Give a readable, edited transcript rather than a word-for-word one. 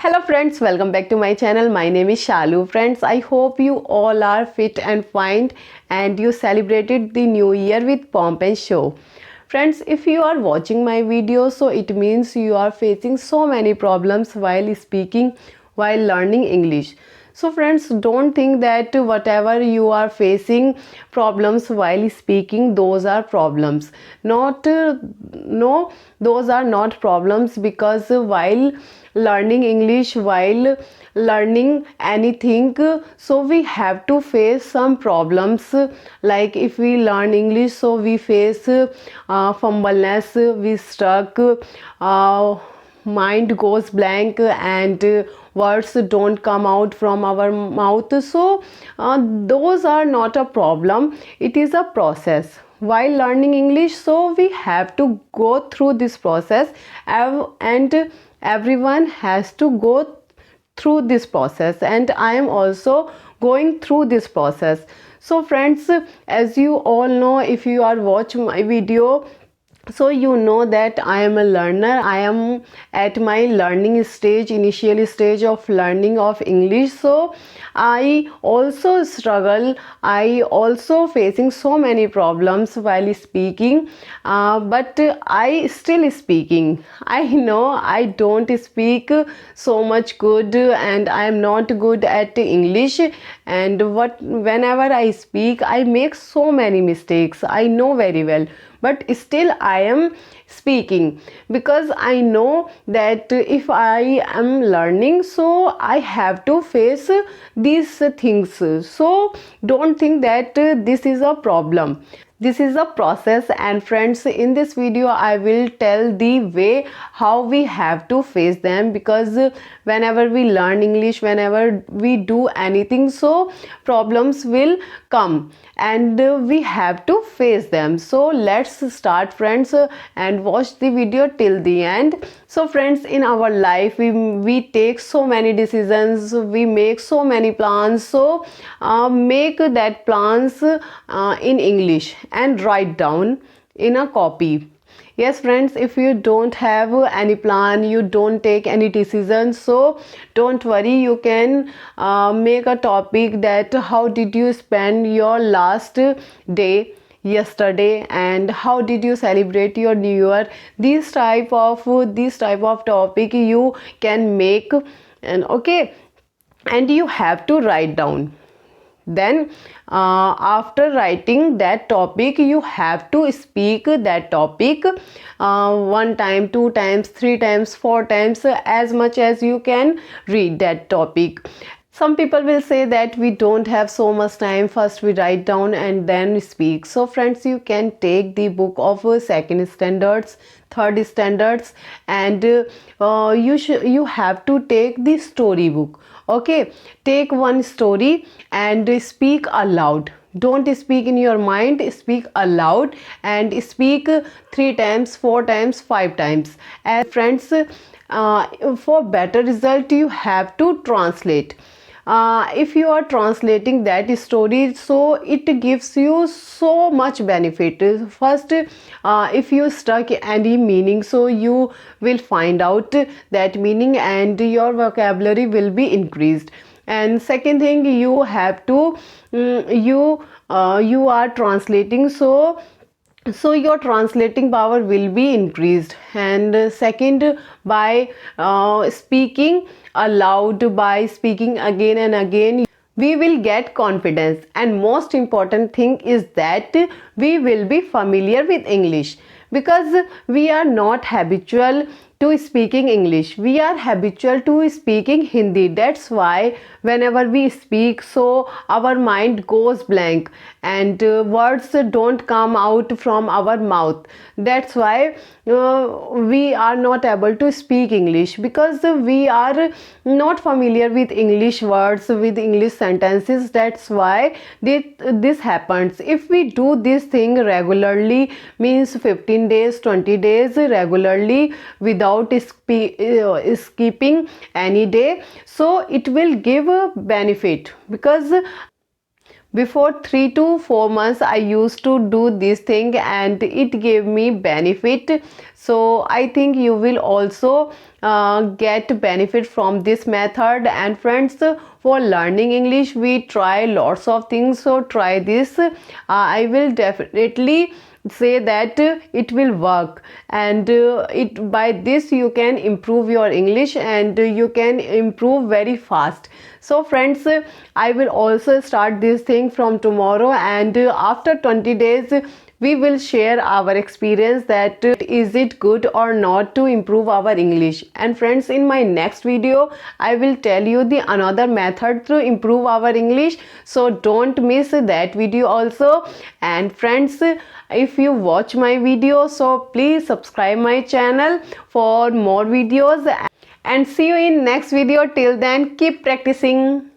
Hello friends, welcome back to my channel. My name is Shalu. Friends, I hope you all are fit and fine and you celebrated the new year with pomp and show. Friends, if you are watching my video, so it means you are facing so many problems while speaking, while learning English. So friends, don't think that whatever you are facing problems while speaking, those are problems. No, those are not problems, because while learning English, while learning anything, so we have to face some problems. Like if we learn English, so we face fumbleness, we stuck, mind goes blank, and words don't come out from our mouth. So those are not a problem, it is a process while learning English. So we have to go through this process, and everyone has to go through this process, and I am also going through this process. So friends, as you all know, if you are watching my video, so you know that I am a learner. I am at my learning stage, initial stage of learning of English. So I also struggle, I also facing so many problems while speaking, but I still speaking. I know I don't speak so much good, and I am not good at English, and whenever I speak I make so many mistakes, I know very well, but still I am speaking, because I know that if I am learning, so I have to face these things. So don't think that this is a problem, this is a process. And friends, in this video I will tell the way how we have to face them, because whenever we learn English, whenever we do anything, so problems will come, and we have to face them. So let's start friends, and watch the video till the end. So friends, in our life we take so many decisions, we make so many plans. So make that plans in English and write down in a copy. Yes friends, if you don't have any plan, you don't take any decision, so don't worry, you can make a topic that how did you spend your last day yesterday, and how did you celebrate your new year. This type of topic you can make, and okay, and you have to write down. Then after writing that topic, you have to speak that topic one time, two times, three times, four times, as much as you can read that topic. Some people will say that we don't have so much time, first we write down and then we speak. So friends, you can take the book of second standards, third standards, and you have to take the story book. Okay, take one story and speak aloud. Don't speak in your mind, speak aloud, and speak three times, four times, five times. And friends, for better result you have to translate. If you are translating that story, so it gives you so much benefit. First, if you stuck any meaning, so you will find out that meaning and your vocabulary will be increased. And second thing, you have to you are translating, so your translating power will be increased. And second, by speaking aloud, by speaking again and again, we will get confidence. And most important thing is that we will be familiar with English, because we are not habitual to speaking English, we are habitual to speaking Hindi. That's why whenever we speak, so our mind goes blank, and words don't come out from our mouth. That's why we are not able to speak English, because we are not familiar with English words, with English sentences. That's why this happens. If we do this thing regularly, means 15 days, 20 days regularly, without skipping any day, so it will give a benefit. Because Before 3 to 4 months I used to do this thing and it gave me benefit. So I think you will also get benefit from this method. And friends, for learning English we try lots of things, so try this. I will definitely say that it will work, and it by this you can improve your English and you can improve very fast. So friends, I will also start this thing from tomorrow, and after 20 days we will share our experience that is it good or not to improve our English. And friends, in my next video I will tell you the another method to improve our English, so don't miss that video also. And friends, if you watch my video, so please subscribe my channel for more videos, and see you in next video. Till then, keep practicing.